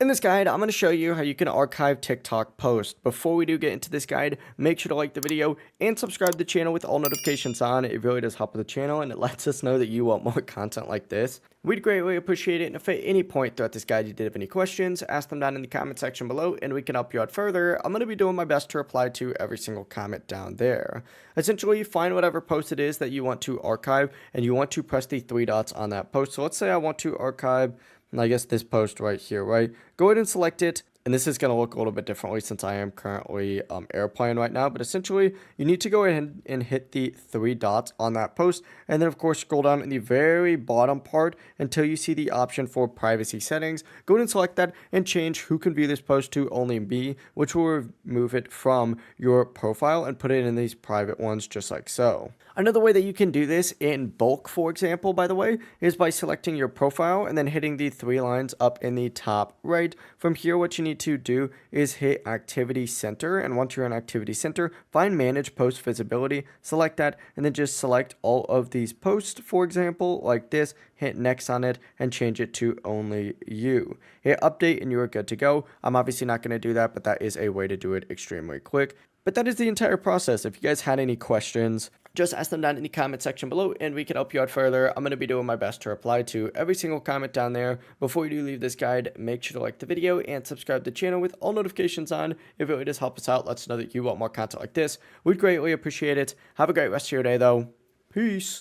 In this guide, I'm going to show you how you can archive TikTok posts. Before we do get into this guide, make sure to like the video and subscribe to the channel with all notifications on. It really does help with the channel and it lets us know that you want more content like this. We'd greatly appreciate it, and if at any point throughout this guide you did have any questions, ask them down in the comment section below and we can help you out further. I'm going to be doing my best to reply to every single comment down there. Essentially, find whatever post it is that you want to archive and you want to press the three dots on that post. So let's say I want to archive, I guess, this post right here, right? Go ahead and select it. And this is going to look a little bit differently since I am currently airplane right now. But essentially, you need to go ahead and hit the three dots on that post. And then, of course, scroll down in the very bottom part until you see the option for privacy settings. Go ahead and select that and change who can view this post to only me, which will remove it from your profile and put it in these private ones just like so. Another way that you can do this in bulk, for example, by the way, is by selecting your profile and then hitting the three lines up in the top right. From here, what you need to do is hit Activity Center, and once you're in Activity Center, find Manage Post Visibility, select that, and then just select all of these posts, for example, like this, hit Next on it, and change it to only you. Hit Update, and you are good to go. I'm obviously not going to do that, but that is a way to do it extremely quick. But that is the entire process. If you guys had any questions, just ask them down in the comment section below and we can help you out further. I'm going to be doing my best to reply to every single comment down there. Before you do leave this guide, make sure to like the video and subscribe to the channel with all notifications on. It really does help us out. Let us know that you want more content like this. We'd greatly appreciate it. Have a great rest of your day though. Peace.